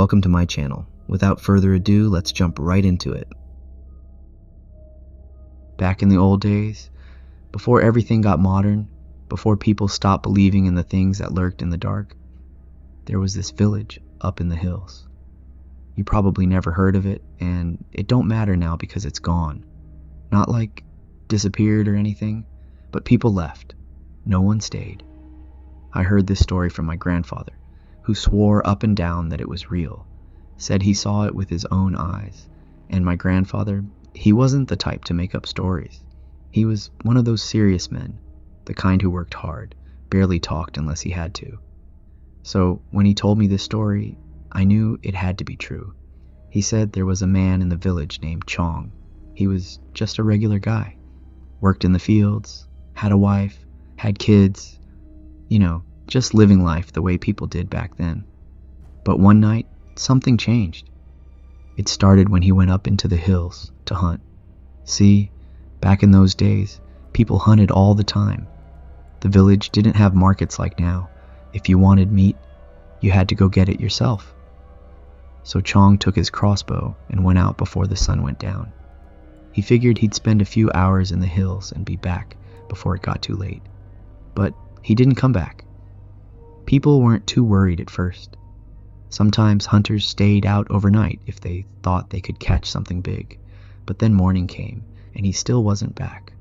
welcome to my channel. Without further ado, let's jump right into it. Back in the old days, before everything got modern, before people stopped believing in the things that lurked in the dark, there was this village up in the hills. You probably never heard of it, and it don't matter now because it's gone. Not like disappeared or anything, but people left. No one stayed. I heard this story from my grandfather, who swore up and down that it was real, said he saw it with his own eyes. And my grandfather, he wasn't the type to make up stories. He was one of those serious men, the kind who worked hard, barely talked unless he had to. So when he told me this story, I knew it had to be true. He said there was a man in the village named Chong. He was just a regular guy, worked in the fields, had a wife, had kids, just living life the way people did back then. But one night, something changed. It started when he went up into the hills to hunt. See, back in those days, people hunted all the time. The village didn't have markets like now. If you wanted meat, you had to go get it yourself. So Chong took his crossbow and went out before the sun went down. He figured he'd spend a few hours in the hills and be back before it got too late. But he didn't come back. People weren't too worried at first. Sometimes hunters stayed out overnight if they thought they could catch something big. But then morning came, and he still wasn't back.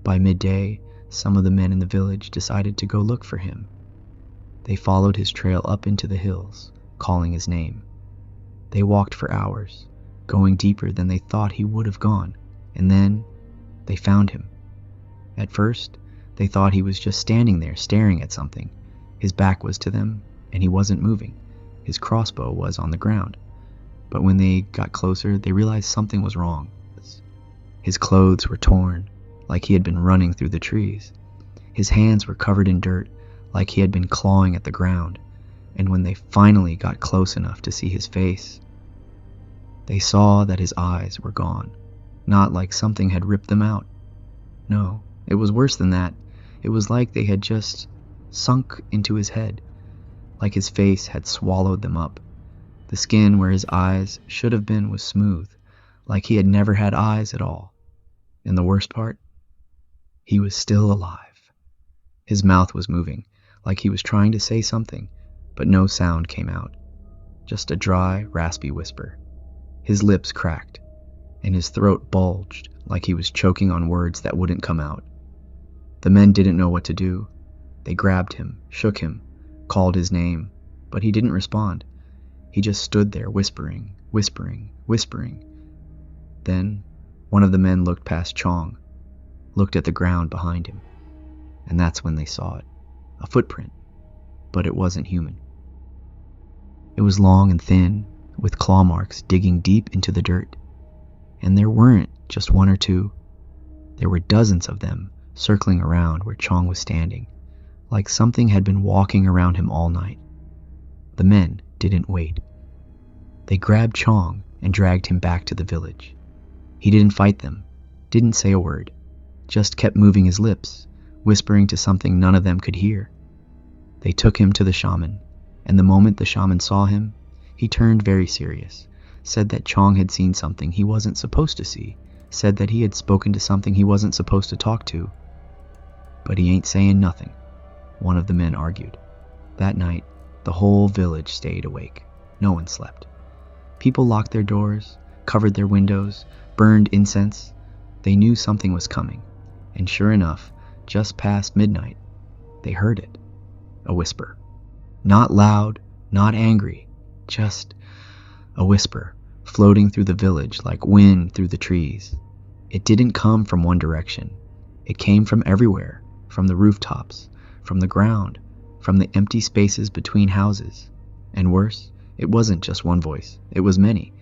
By midday, some of the men in the village decided to go look for him. They followed his trail up into the hills, calling his name. They walked for hours, going deeper than they thought he would have gone, and then they found him. At first, they thought he was just standing there staring at something. His back was to them, and he wasn't moving. His crossbow was on the ground. But when they got closer, they realized something was wrong. His clothes were torn, like he had been running through the trees. His hands were covered in dirt, like he had been clawing at the ground. And when they finally got close enough to see his face, they saw that his eyes were gone. Not like something had ripped them out. No, it was worse than that. It was like they had just sunk into his head, like his face had swallowed them up. The skin where his eyes should have been was smooth, like he had never had eyes at all. And the worst part? He was still alive. His mouth was moving, like he was trying to say something, but no sound came out. Just a dry, raspy whisper. His lips cracked, and his throat bulged like he was choking on words that wouldn't come out. The men didn't know what to do. They grabbed him, shook him, called his name, but he didn't respond. He just stood there whispering, whispering, whispering. Then one of the men looked past Chong, looked at the ground behind him, and that's when they saw it. A footprint, but it wasn't human. It was long and thin, with claw marks digging deep into the dirt. And there weren't just one or two. There were dozens of them circling around where Chong was standing, like something had been walking around him all night. The men didn't wait. They grabbed Chong and dragged him back to the village. He didn't fight them, didn't say a word, just kept moving his lips, whispering to something none of them could hear. They took him to the shaman, and the moment the shaman saw him, he turned very serious, said that Chong had seen something he wasn't supposed to see, said that he had spoken to something he wasn't supposed to talk to. But he ain't saying nothing, one of the men argued. That night, the whole village stayed awake. No one slept. People locked their doors, covered their windows, burned incense. They knew something was coming, and sure enough, just past midnight, they heard it. A whisper. Not loud, not angry, just a whisper, floating through the village like wind through the trees. It didn't come from one direction. It came from everywhere, from the rooftops, from the ground, from the empty spaces between houses. And worse, it wasn't just one voice, it was many,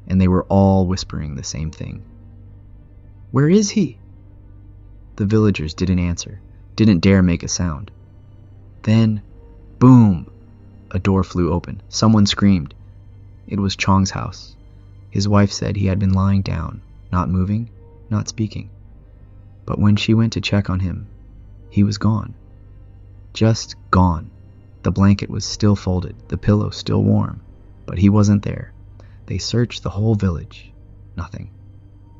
and they were all whispering the same thing. "Where is he?" The villagers didn't answer, didn't dare make a sound. Then, boom! A door flew open. Someone screamed. It was Chong's house. His wife said he had been lying down, not moving, not speaking. But when she went to check on him, he was gone. Just gone. The blanket was still folded, the pillow still warm, but he wasn't there. They searched the whole village. Nothing.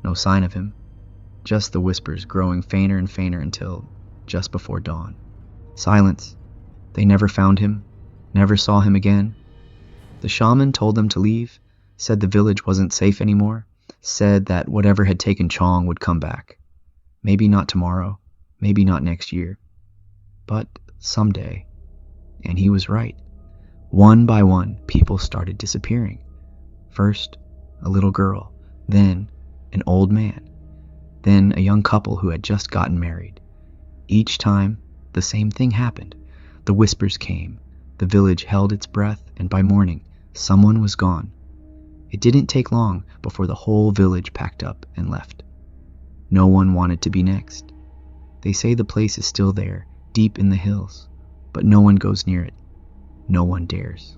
No sign of him. Just the whispers growing fainter and fainter until just before dawn. Silence. They never found him, never saw him again. The shaman told them to leave, said the village wasn't safe anymore, said that whatever had taken Chong would come back. Maybe not tomorrow, maybe not next year, but someday. And he was right. One by one, people started disappearing. First, a little girl, then an old man, then a young couple who had just gotten married. Each time, the same thing happened. The whispers came, the village held its breath, and by morning, someone was gone. It didn't take long before the whole village packed up and left. No one wanted to be next. They say the place is still there, deep in the hills, but no one goes near it. No one dares.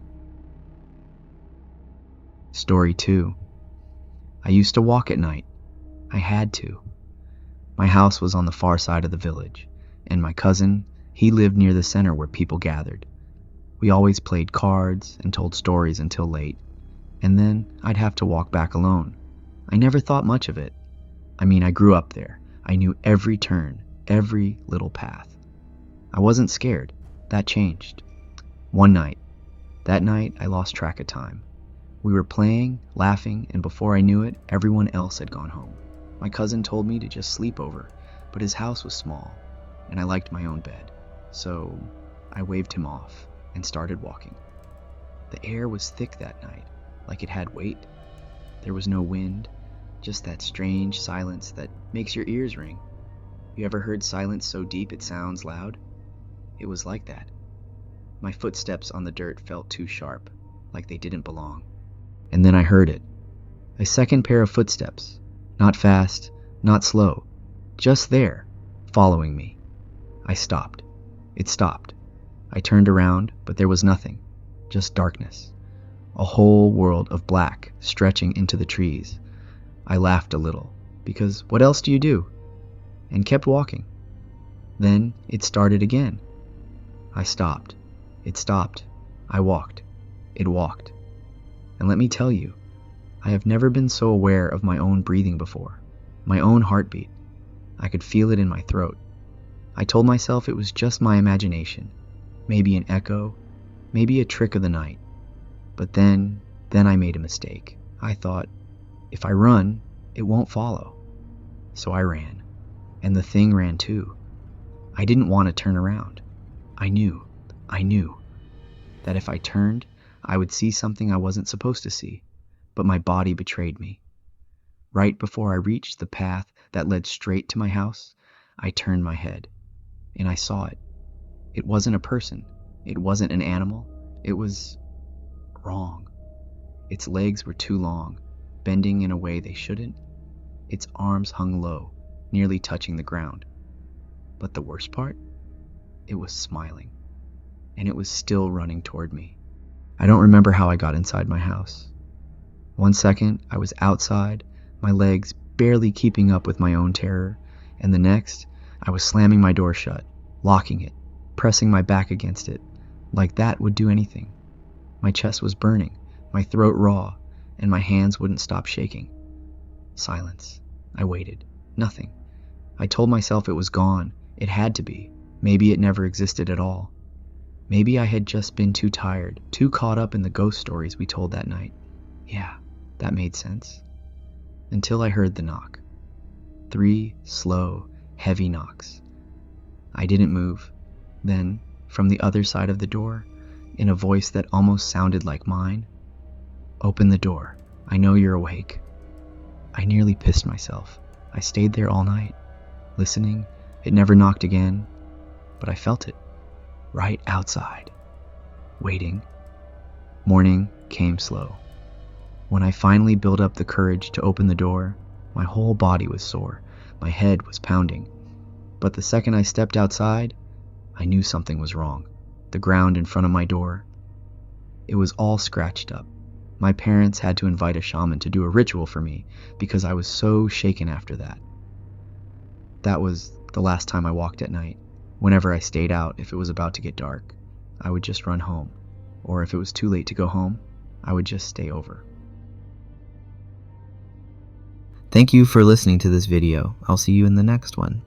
Story 2. I used to walk at night. I had to. My house was on the far side of the village, and my cousin, he lived near the center where people gathered. We always played cards and told stories until late, and then I'd have to walk back alone. I never thought much of it. I mean, I grew up there. I knew every turn, every little path. I wasn't scared. That changed. That night I lost track of time. We were playing, laughing, and before I knew it, everyone else had gone home. My cousin told me to just sleep over, but his house was small, and I liked my own bed. So I waved him off and started walking. The air was thick that night, like it had weight. There was no wind, just that strange silence that makes your ears ring. You ever heard silence so deep it sounds loud? It was like that. My footsteps on the dirt felt too sharp, like they didn't belong. And then I heard it. A second pair of footsteps. Not fast, not slow. Just there, following me. I stopped. It stopped. I turned around, but there was nothing. Just darkness. A whole world of black stretching into the trees. I laughed a little, because what else do you do? And kept walking. Then it started again. I stopped. It stopped. I walked. It walked. And let me tell you, I have never been so aware of my own breathing before, my own heartbeat. I could feel it in my throat. I told myself it was just my imagination, maybe an echo, maybe a trick of the night. But then I made a mistake. I thought, if I run, it won't follow. So I ran, and the thing ran too. I didn't want to turn around. I knew that if I turned, I would see something I wasn't supposed to see, but my body betrayed me. Right before I reached the path that led straight to my house, I turned my head, and I saw it. It wasn't a person. It wasn't an animal. It was wrong. Its legs were too long, bending in a way they shouldn't. Its arms hung low, nearly touching the ground. But the worst part? It was smiling, and it was still running toward me. I don't remember how I got inside my house. 1 second, I was outside, my legs barely keeping up with my own terror, and the next, I was slamming my door shut, locking it, pressing my back against it, like that would do anything. My chest was burning, my throat raw, and my hands wouldn't stop shaking. Silence. I waited. Nothing. I told myself it was gone. It had to be. Maybe it never existed at all. Maybe I had just been too tired, too caught up in the ghost stories we told that night. Yeah, that made sense. Until I heard the knock. 3 slow, heavy knocks. I didn't move. Then, from the other side of the door, in a voice that almost sounded like mine, "Open the door. I know you're awake." I nearly pissed myself. I stayed there all night, listening. It never knocked again, but I felt it. Right outside. Waiting. Morning came slow. When I finally built up the courage to open the door, my whole body was sore. My head was pounding. But the second I stepped outside, I knew something was wrong. The ground in front of my door, it was all scratched up. My parents had to invite a shaman to do a ritual for me because I was so shaken after that. That was the last time I walked at night. Whenever I stayed out, if it was about to get dark, I would just run home. Or if it was too late to go home, I would just stay over. Thank you for listening to this video. I'll see you in the next one.